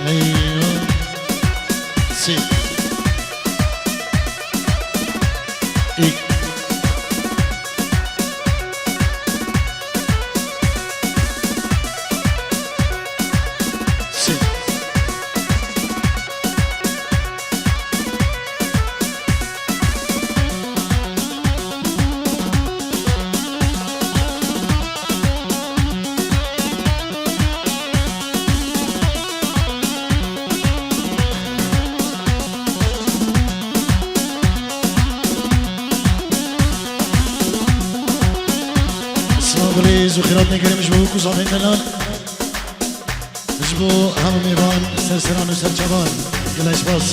ايوه سي اي سي صابريز وخيرات نقري مجبوك وصابين دلال مجبو هم ميبان سرسران وسرچبان قلاش باص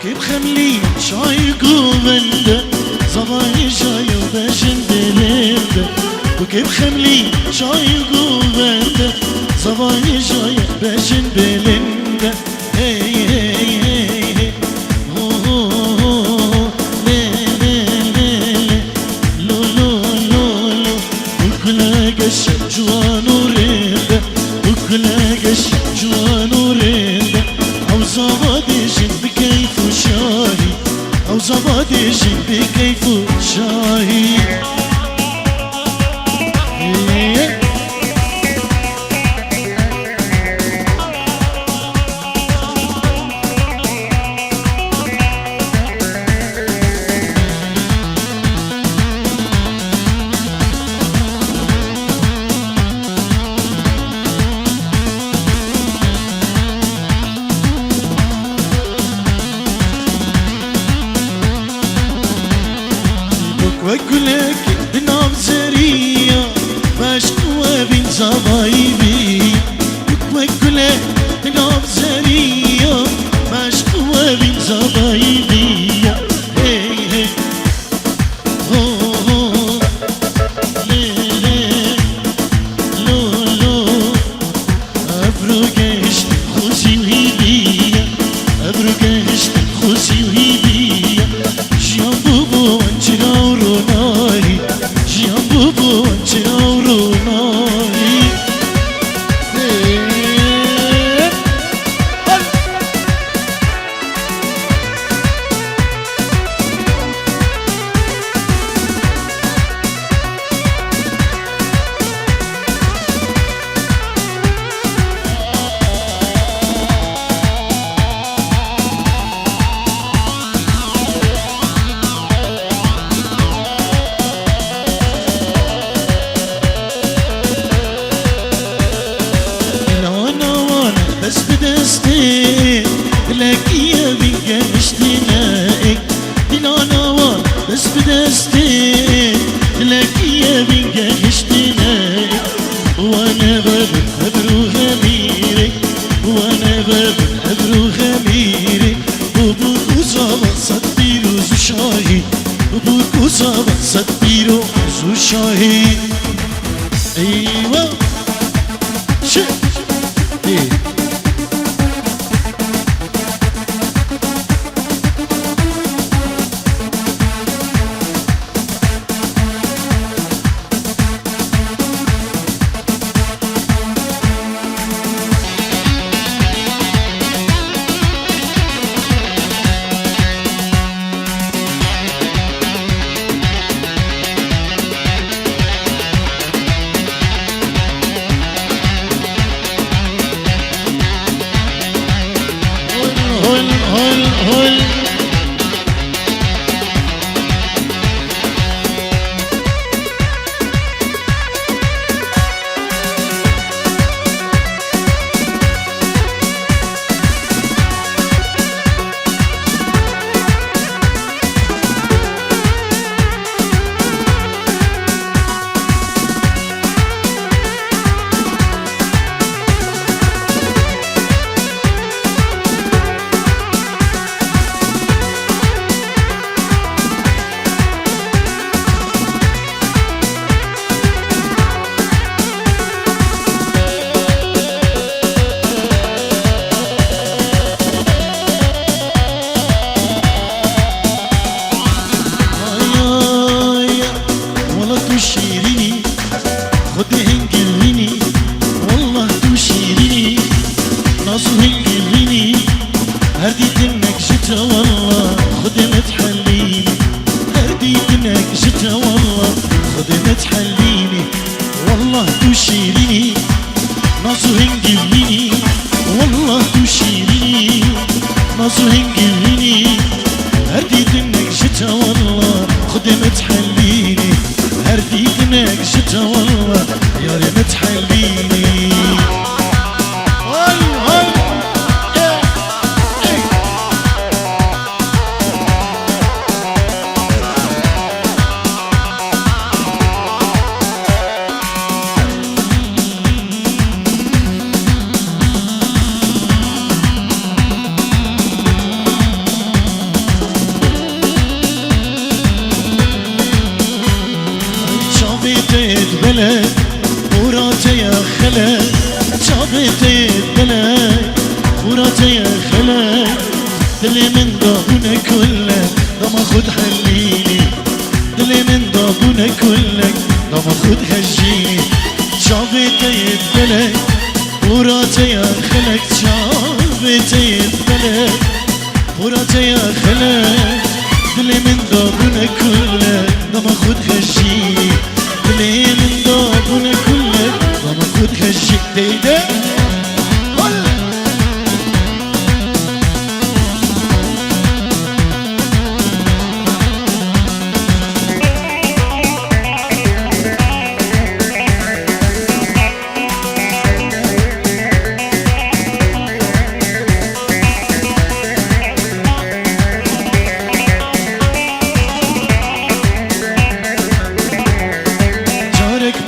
كيف خملي شاي قوبنده صباي شاي وبشن بلنده وكيف خملي شاي قوبنده صباي شاي وبشن بلنده هي هي هي هو هو لي لي لي لو لو لو لو وكل قش جوان ورنده وكل قش جوان ورنده أو زبادي بكيف شاهي أو زبادي بكيف شاهي وكلك بنام سرية مشكوة بين زبايبي وكلك بنام سرية مشكوة بين زبايبي هي هي هو هو لي لي لو لو أبرقش خوشي وهيبية أبرقش خوشي وهيبية جيان بوبو انجراو روناي جيان بوبو انجراو روناي بس بدستي لك يا بنجا اشتنائك دينا وان بس بدستي لك يا بنجا اشتنائك وانا بابن ابرو غميرك وانا بابن ابرو غميرك وبوكو صابا صدبيرو زو شاهي وبوكو صابا صدبيرو زو شاهي ايوه شيء ايه خدي هنجليني والله توشيريني ناصو هنجليني هرديت انك جتا والله خدي متحليني هرديت انك جتا والله خدي متحليني والله توشيريني ناصو هنجليني والله توشيريني ناصو هنجليني هرديت انك جتا والله خدي متحليني هرديت انك جتا والله يا ري متحليني هاي هاي شابيت بلد وراتي يا خلد شابيت بلد وراتي يا خلد دلي من ضابونك كلك ضم خد حليني دلي من ضابونك كلك ضم خد خجيني شابيت بلد وراتي يا خلد شابيت بلد وراتي يا خلد دلي من ضابونك كلك ضم خد خجيني دلي من ضابونك كلك ضم خد خجيني ديدي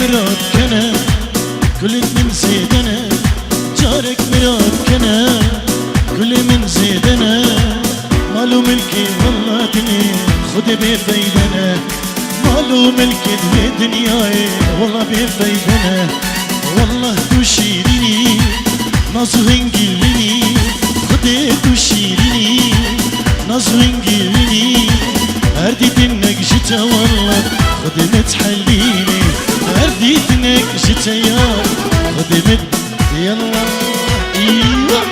مراد كنا كل من زيدنا جارك مراد كنا كل من زيدنا مالو ملكي والله دنيا خد بفيدنا مالو ملكي دنياي والله بفيدنا والله تشيريني ناصو هنجليني خد تشيريني ناصو هنجليني هرديت انك جتا والله خد متحليني هرديت انك جتا يا خد مت يلا ايوه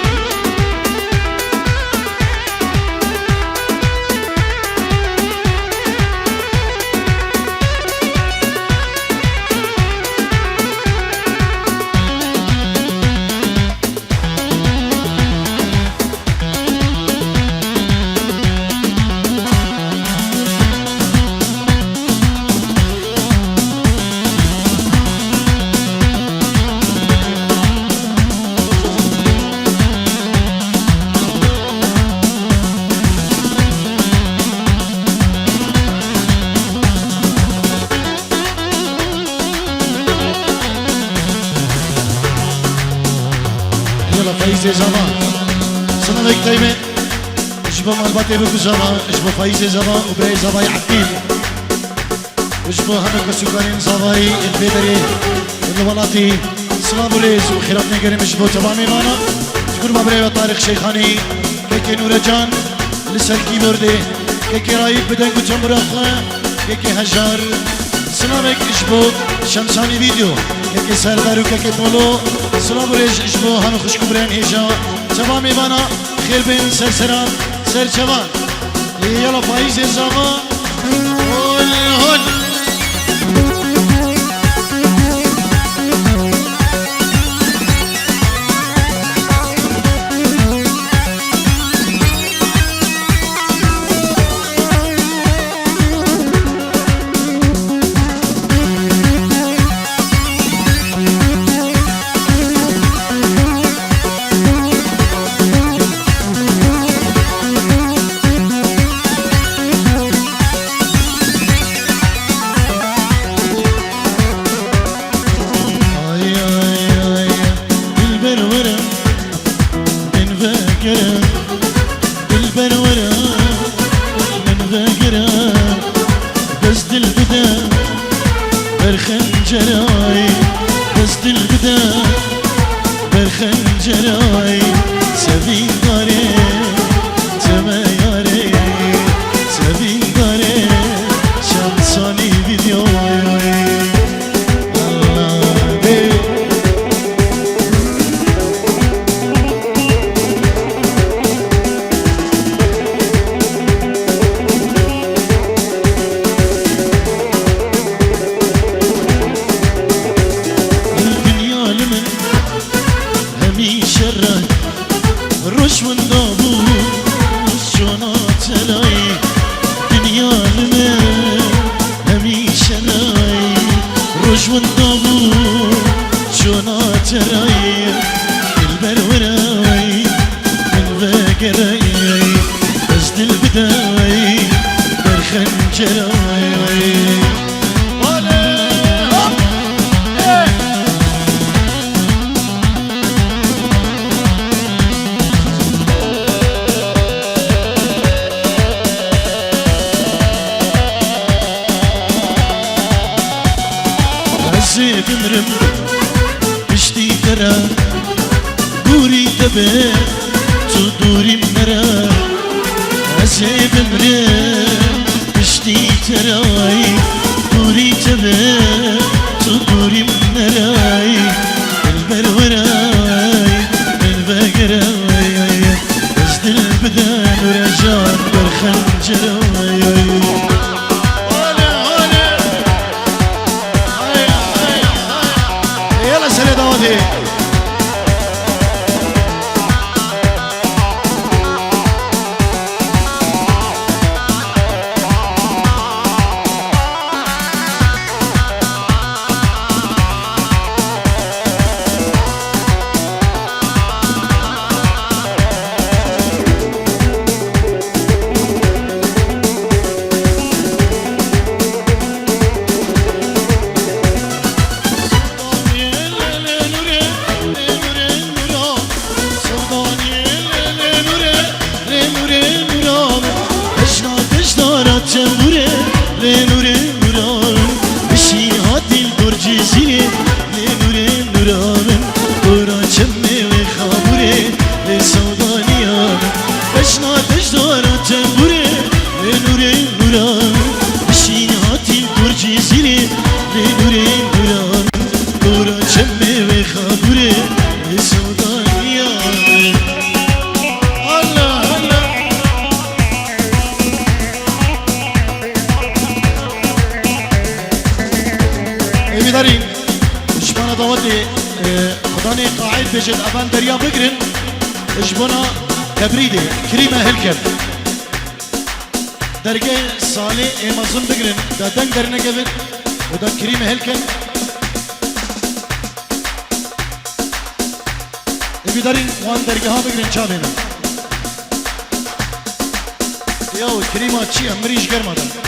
يلا فايزة زمان سنة لك طيبة اشبه مالباتي بكو زمان اشبه فايزة زمان وبراي زباي عقيل اشبه همك بسوكارين زباي البيدري الولاتي سلام وليز وخيرات نقرم اشبه تمامي مانا تقول ما براي وطارق شيخاني كيكي نور جان لسه الكيبوردي كيكي رايب بدن قجم براخلا كيكي هجار سلامك اشبه شمساني فيديو كيكي سردار وكيكي مولو سلام وليز اشبه همه خوشكو برين هيجا تمامي مانا خير بين سرسران سر جوان يلا فايز الزمان هون هون بالبرورة من ذاكرة بسد البدا برخنجراي بسد البدا برخنجراي سبين داري تمياري سبين داري شمساني فيديو الله خنجراي البروراي من فاكراي بس البداوي بالخنجراي بمرم بشتي ترى دوري تبع تدوري مرا عزي بمرم بشتي ترى دوري تبع تدوري مراي البروراي البقراي بزد البدان ورجال بالخنجراي دارين جبنا دواتي خداني قاعد بجد أبان دريا بقرن جبنا تبريدي كريمة هلكر درجة صالي امازون بقرن دا دنگ درنا قبل ودا كريمة هلكر ابي دارين وان درجة ها بقرن شابنا يو كريمة تشي امريش قرمدا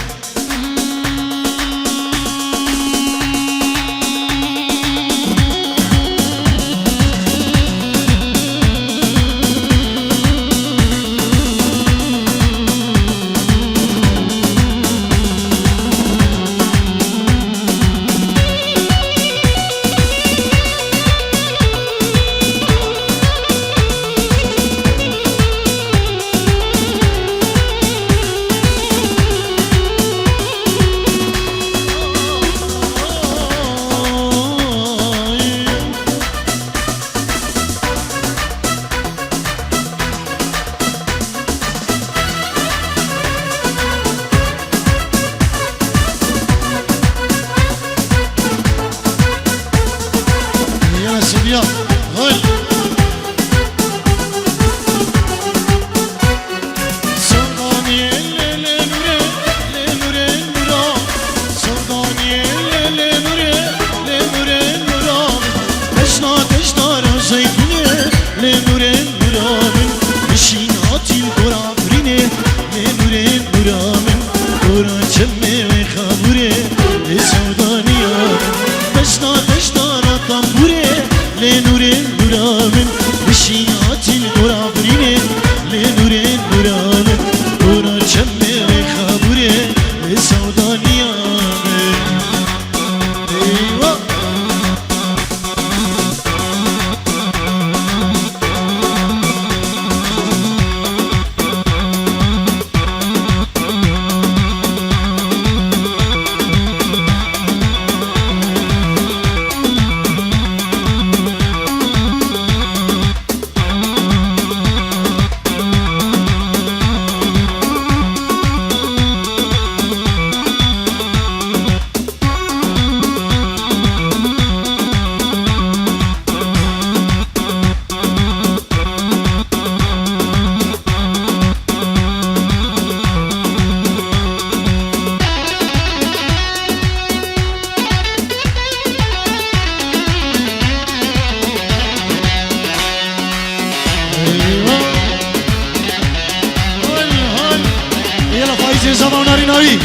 معنوي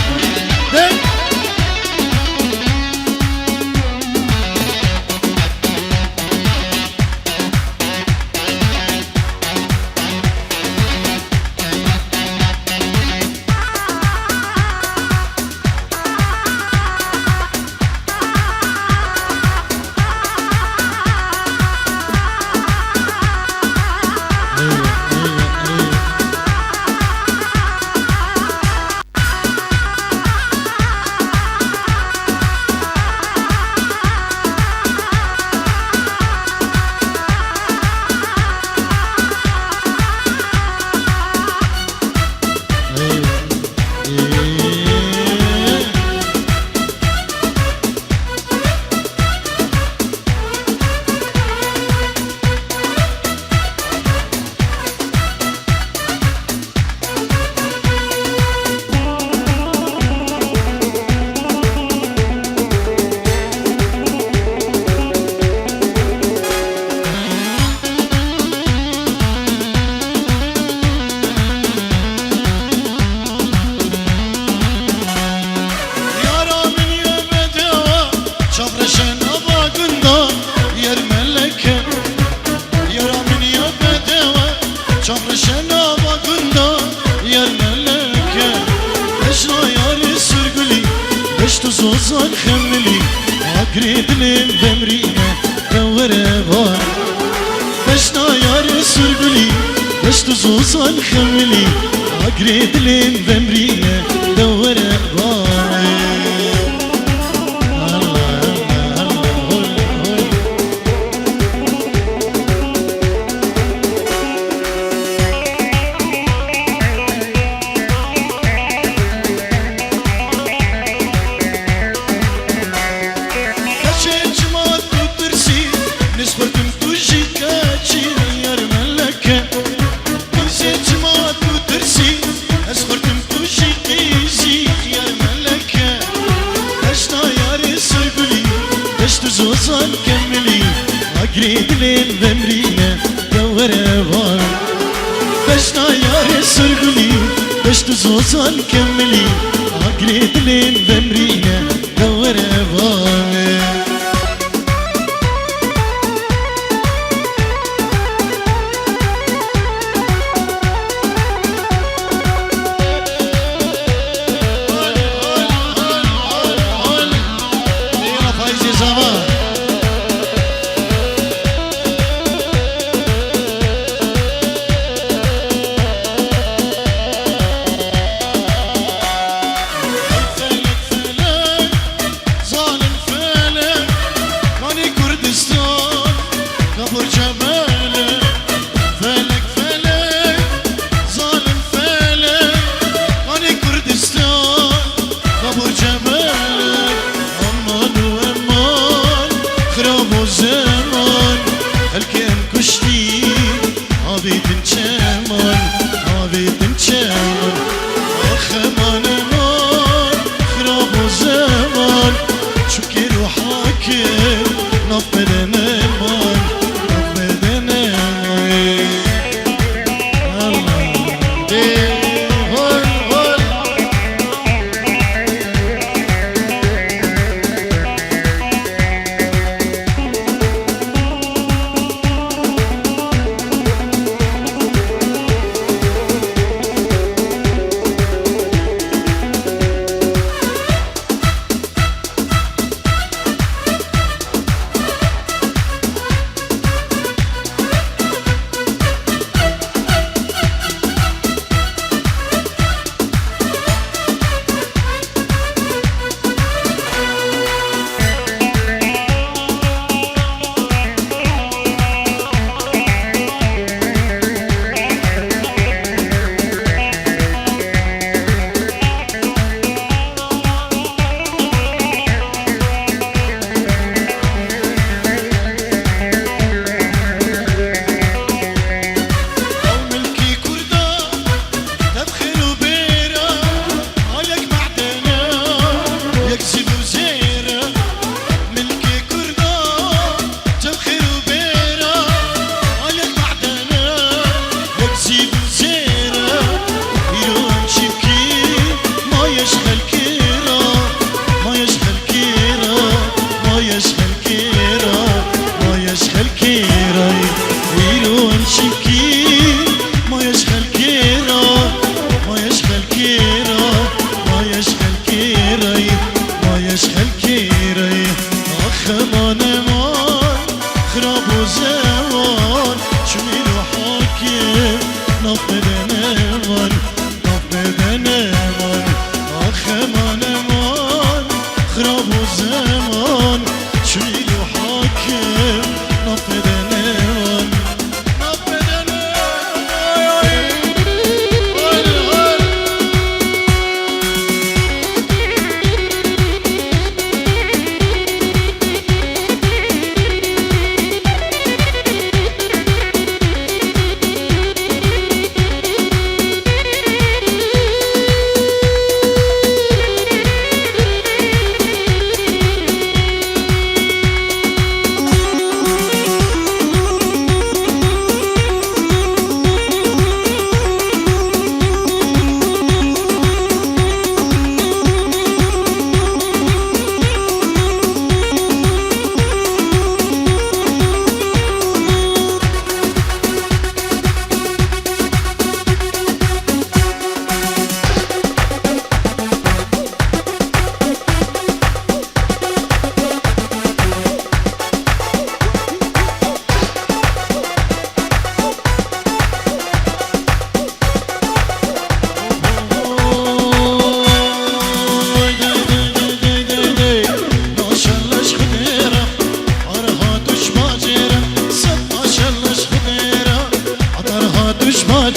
ده زوزان خملي عقريد لين بمرينا دورة بار بشنا ياري سرقلي بشت زوزان خملي عقريد لين بمرينا دورة بار زوزان كملي عقريد لين بمرينا دورة بار بشنا ياري سرقلي بشت زوزان كملي عقريد لين بمرينا دورة بار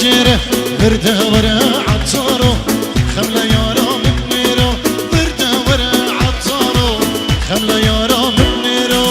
جيره برده ورا عطارو خمله يارا من نيرو برده ورا عطارو خمله يارا من نيرو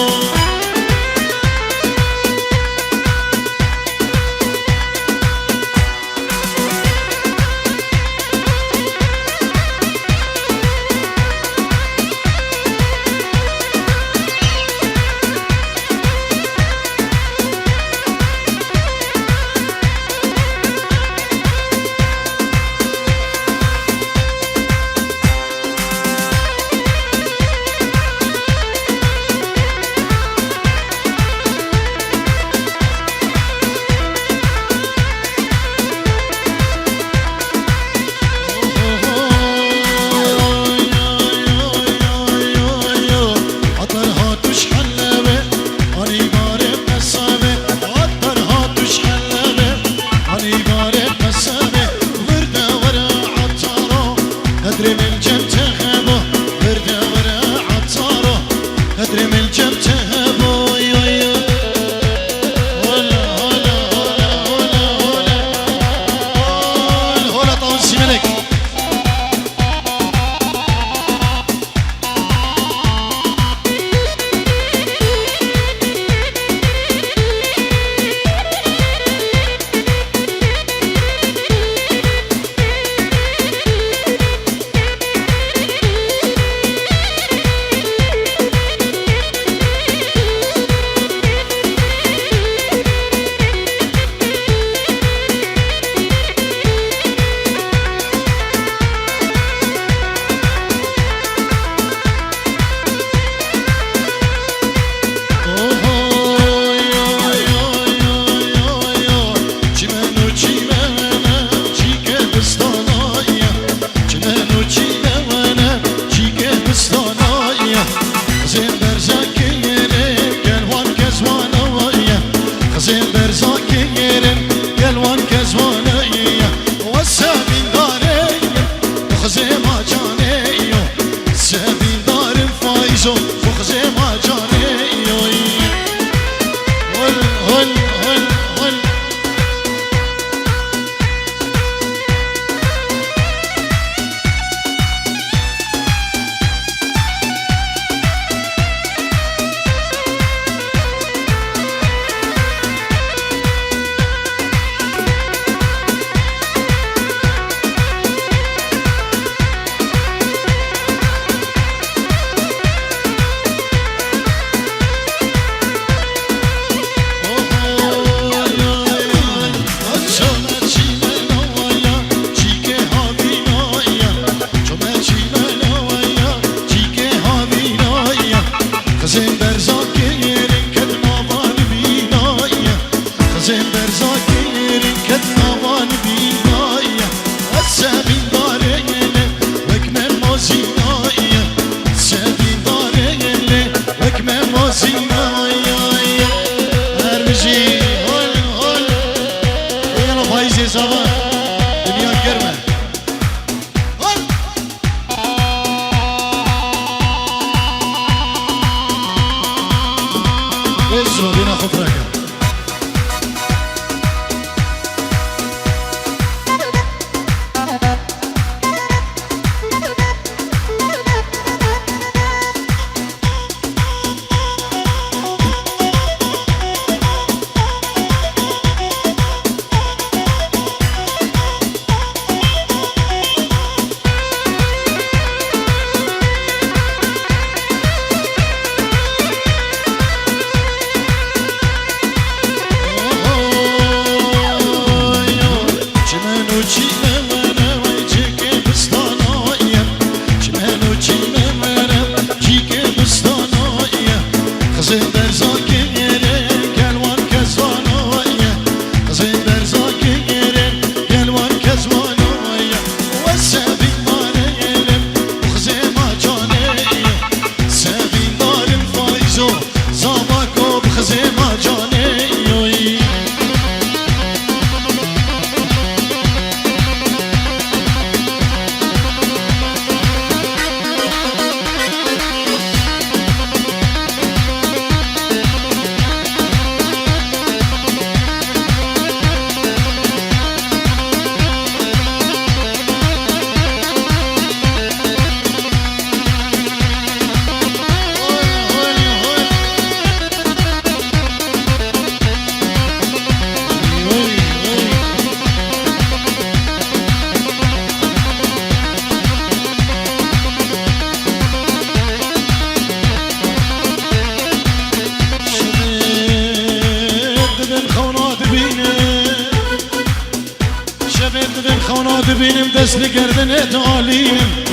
خونا دبینم دست لگردن اتعالیم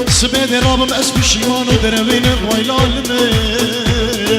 سبید رابم اسب شیوان و دربینم ویلالمه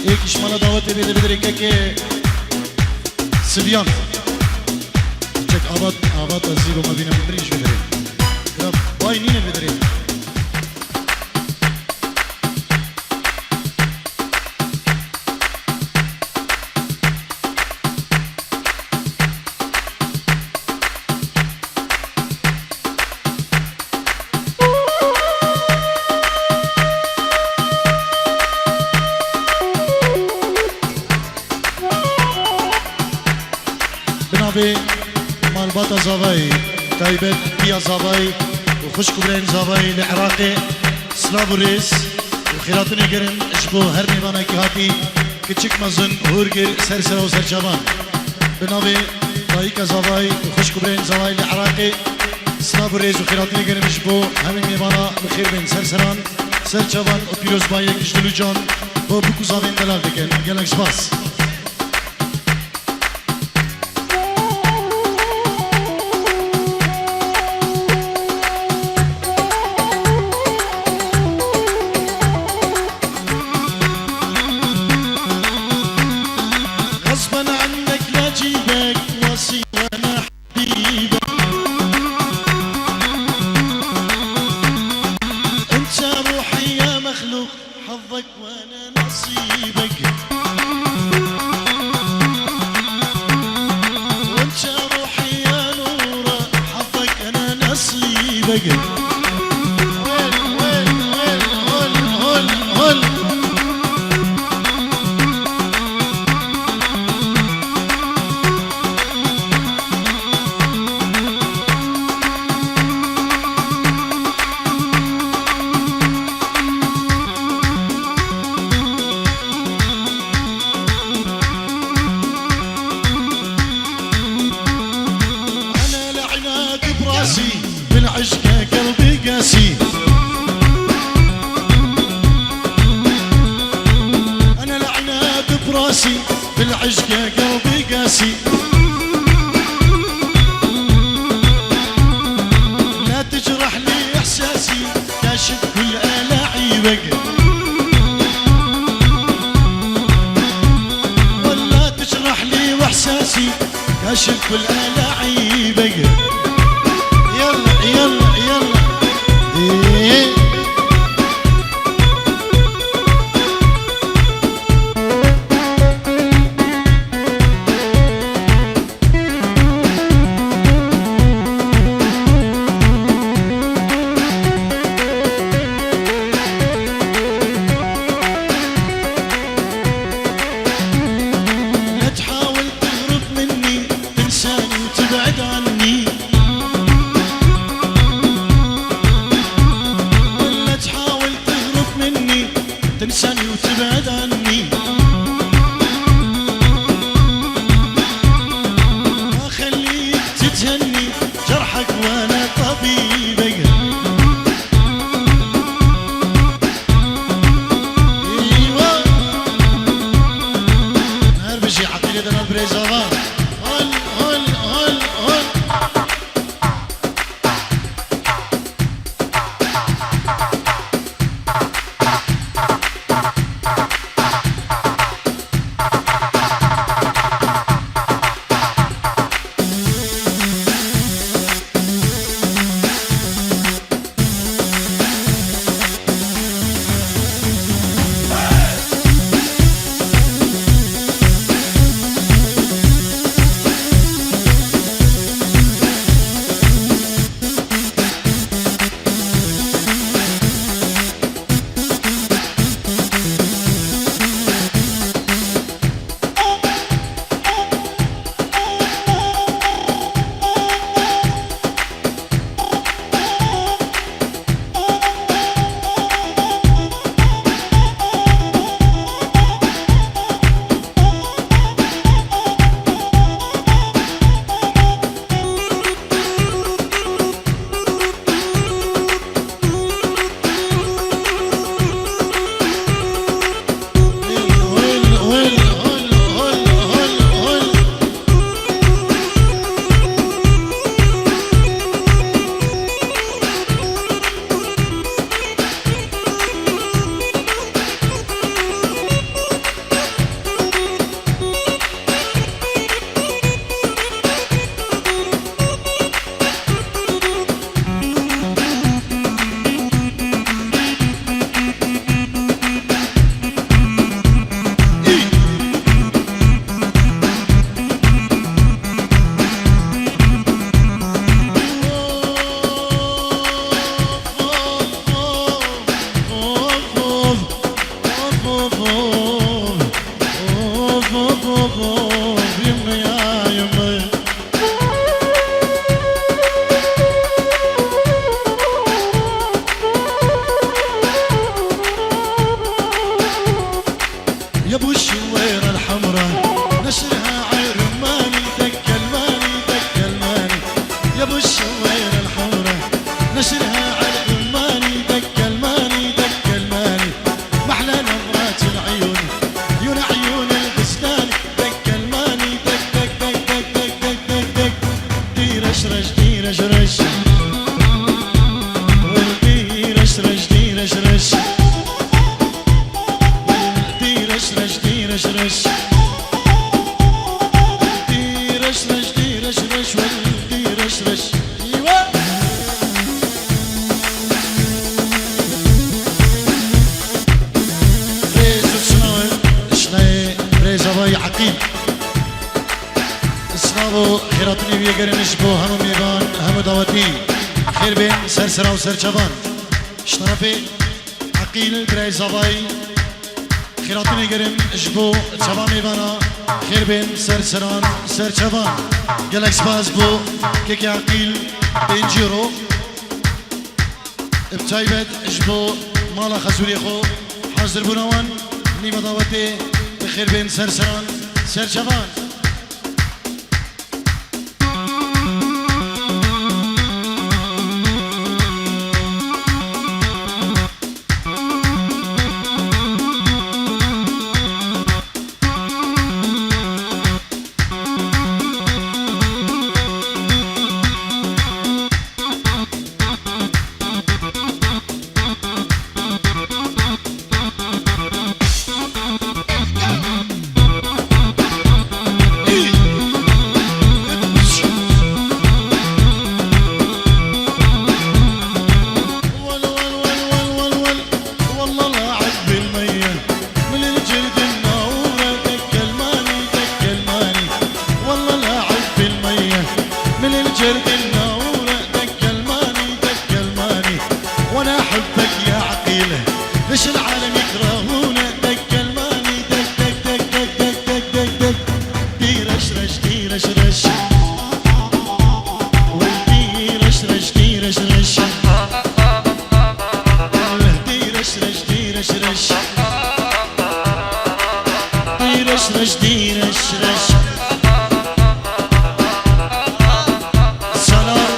ایکش مالا دعوتی بیده بدری که سبیان چک آباد ازیب و مبینه بدریش بدری بای نینه بدری مالباتا زاوي تايبت بيا زاوي وخشك برين زاوي العراقي سلاب الريس وخيراتني قرن اشبو هر نيوانا كهاتي كتشك مزن هورجر سرسرة وسرشابان بنابي دايكا زاوي وخشك برين زاوي العراقي سلاب الريس وخيراتني قرن اشبو همين نيوانا بخير بين سرسران سرشابان وبيروز بايك اشتلو جان بوكو زاوين دلال دكن جالك سباس بالعشق قلبي قاسي لا تجرح لي احساسي كاشف كل الاعيبك ولا تجرح لي واحساسي كاشف كل الاعيبك يلا يلا يلا وتبعد عني، ولا تحاول تهرب مني تنساني وتبعد عني. ما خليك تتهني جرحك وانا طبيبك. ايوه نهار بشي عقيلة دنا البريزافا هول هول هول هول. يا ابو الشويرة الحمراء نشرها عرماني دق الماني دق الماني. يا ابو الشويرة الحمراء نشرها عرماني دق الماني دق الماني. محلى نظرات العيون عيون عيون البستان دق الماني دق دق دق دق دق دق دق دق. دير اشرش دير اشرش والدير اشرش دير اشرش رش دير رش رش دير رش رش دير رش رش والدير رش رش. ايوه ريز شناي ريز اباي عقيل اسنابو خيراتني بيقرن شبو همو ميبان همو دعوتي خير بين سرسرا وسرچبان شنافي عقيل ريز اباي خيراتني قرن جبو تشبا ميبانا خير بين سرسران سرچبان قالك سباز بو كيكي عقيل بينجيرو بتايبت جبو مالا خزوري خو حاضر بونوان نيمة دعوتي خير بين سرسران سرچبان. ليش العالم يكرهونا دق الماني دق دق دق دق دق دق دق دق ديرش رش ديرش رش رش دي رش رش سالار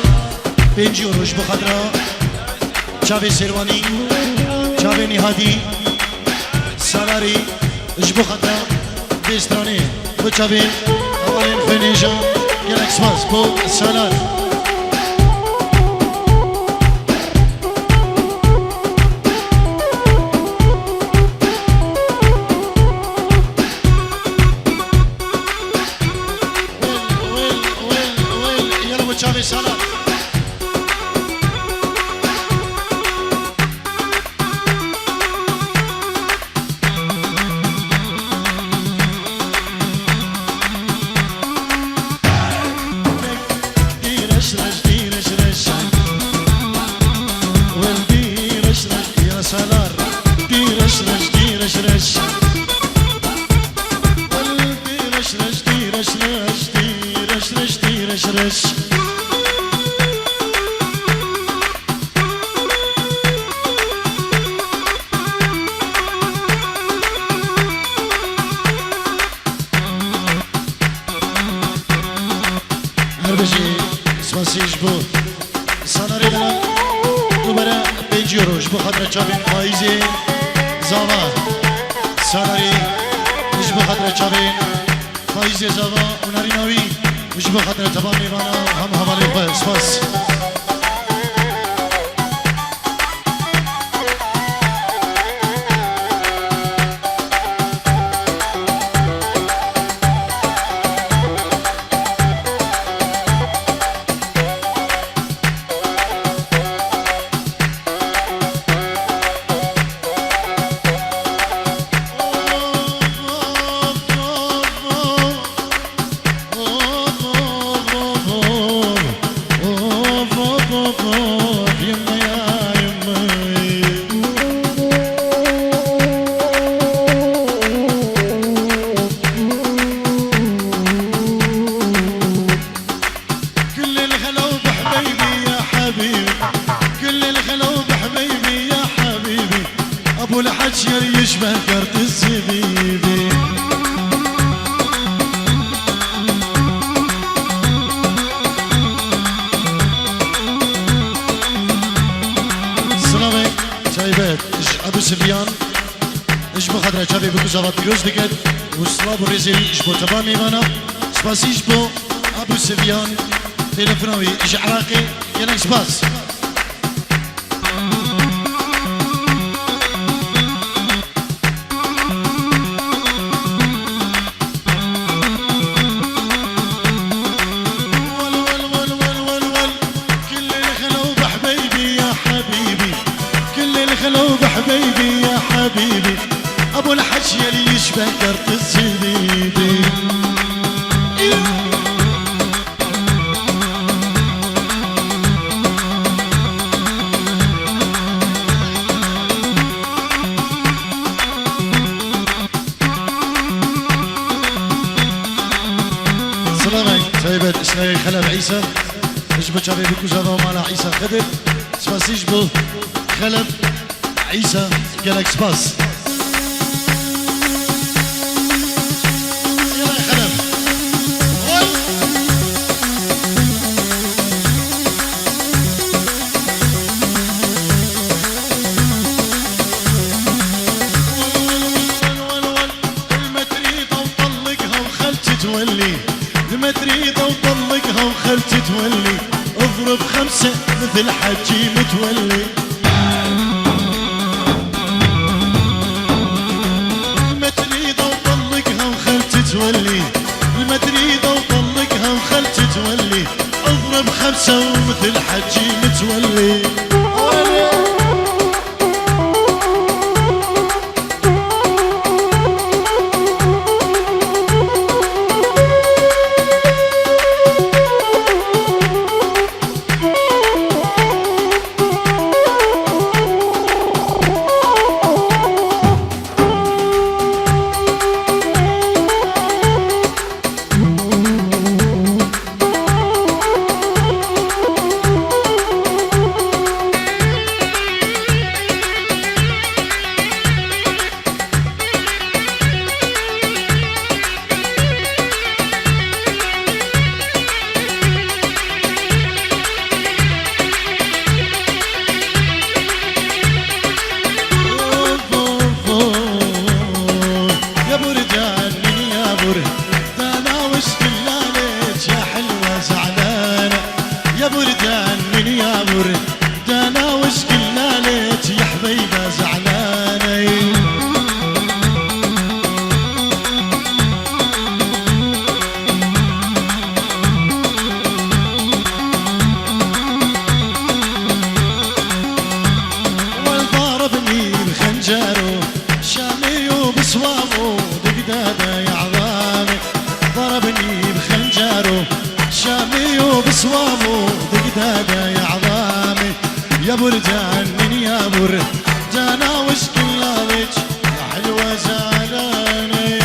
5 يوروش بخضرا چاوی سروانی چاوی نهادی سالاری اش بخضرا بیسترانی بو چاوی اولین فنیجا گلک سپاس بو سالار Chave Sala. Dirash rash dirash rash. Well dirash rash ya Salar. Dirash rash dirash rash. Well dirash rash dirash rash dirash rash dirash rash. سپاسیش بو سالاری دارم دوباره 5 یوروش بخاطر چاوین فایزی زاوا سالاری مش بخاطر چاوین فایزی زاوا اوناری ناوی مش بخاطر تمام میوانا هم حوالی خواه سپاس ابو الحجر يشبه كرت الزبيبي سلامك سايبات ابو سفيان ايش بخدر جابي بكو زوات بيروز دكت وصلاب الرزيري ايش بو تمام ايمانا سباسيش بو ابو سفيان تلفونوي ايش عراقي يلا سباس حبيبي يا حبيبي ابو الحج يلي يشبه كرت الزبيبي سلامي سايبات اسمعي خلف عيسى اجبت شابي بكوزافا ومالا عيسى خدر سباسيش بو خلف عيسى جالك سباس يلا يا خلف المتريضة وطلقها وخلتي تولي المتريضة وطلقها وخلتي تولي اضرب 5 مثل حجي متولي تولي المدريدة وطلقها وخلتي تولي اضرب 5 ومثل حجي متولي صوامو دقداده يا عظامي يا برجان من يا برجانا وش كلابك يا حلوة زعلاني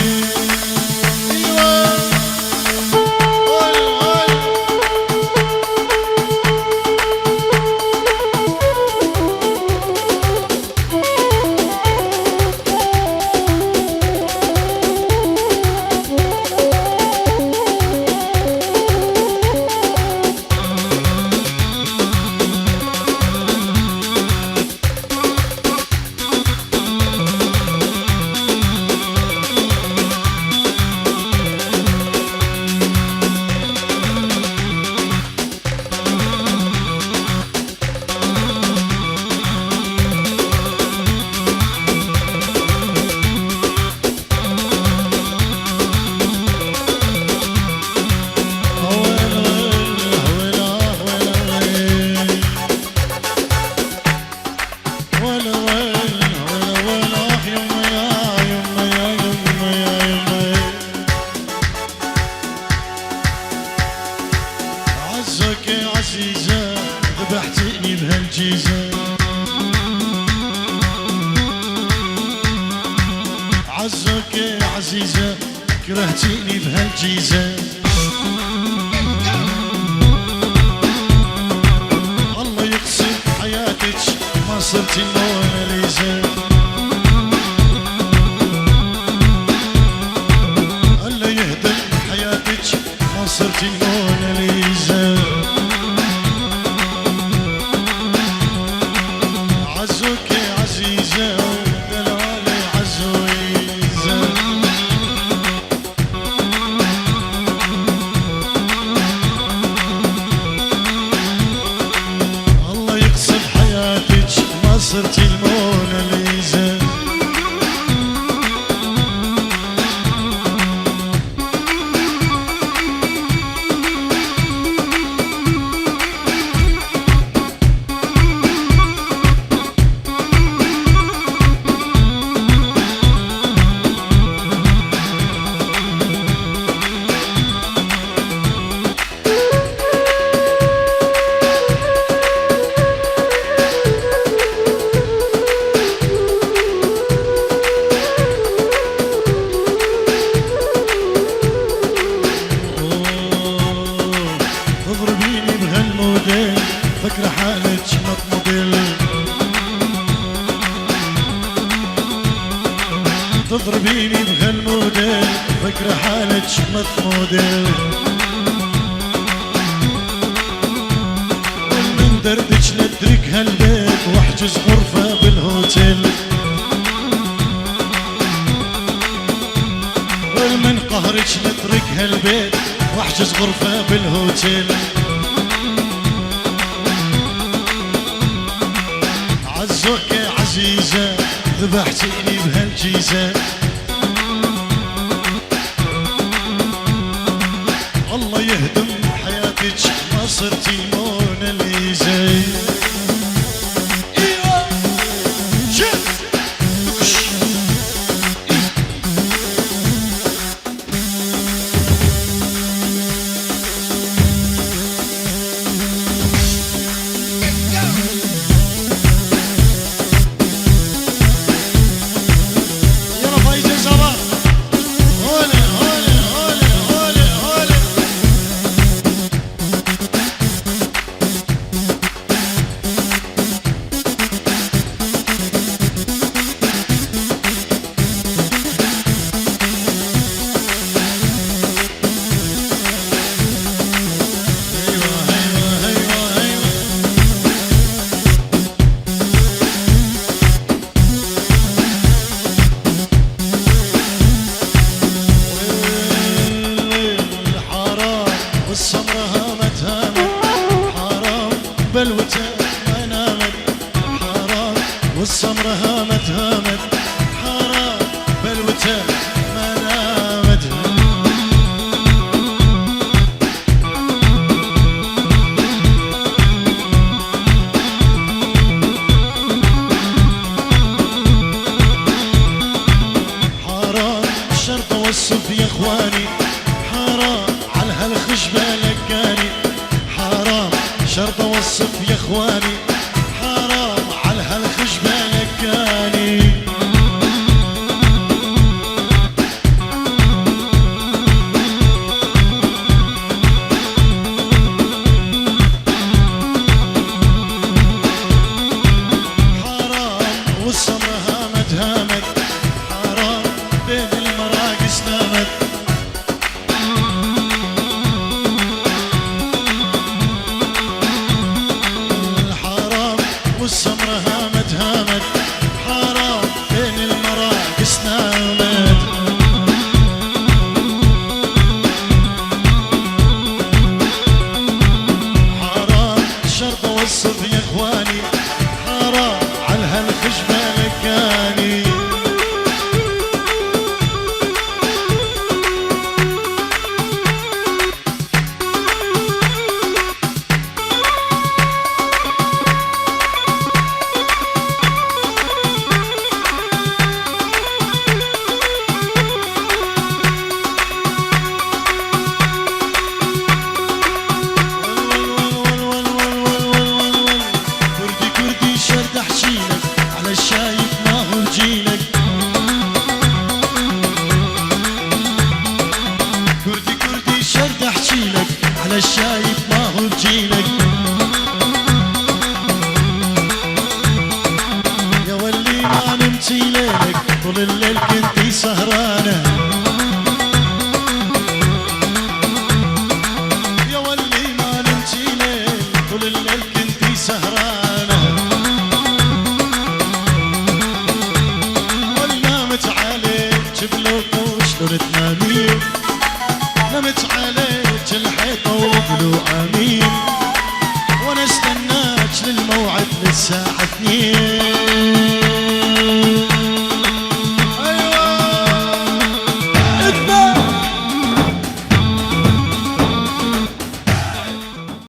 ذبحتني بهالجيزة عزك يا عزيزة كرهتيني بهالجيزة الله يقسم حياتك ما صرتي الموناليزا الله يهدم حياتك ما صرتي الموناليزا عزوك يا عزيزة ودلالي عزويزة الله يقسم حياتك ما صرتي الموناليزا فكرة حالك نط موديل تضربيني بهالموديل فكرة حالك نط موديل من دردش ندرك هالبيت واحجز غرفة بالهوتيل من قهرك نترك هالبيت واحجز غرفة بالهوتيل عزوك يا عزيزة ذبحتيني بهالجيزة الله يهدم حياتك ما صرتي موناليزا بلوته ما نامت حرام والسمرة هامت هامت حرام بلوته ما نامت حرام شرط اوصف يا اخواني حرام على هالخشبة لقاني شرط اوصف يا اخواني حرام على هالخشبة لكاني حرام والسمرة هامت هامت حرام بين المراقص نامت والسمرة هامت هامت حرام بين المراقص نامت حرام شرط اوصف يا اخواني حرام على هالخشبة لكاني شرد احشيلك على الشايف ما هو رجيلك كردي كردي شرد احشيلك على الشايف ما هو رجيلك يا ولي ما نمتي ليلك طول الليل كنتي سهرانه يا ولي ما نمتي ليل طول الليل كنتي سهرانه شلون تنامين نمت عليك الحيطة وقلوا امين وانا استناك للموعد للساعة 2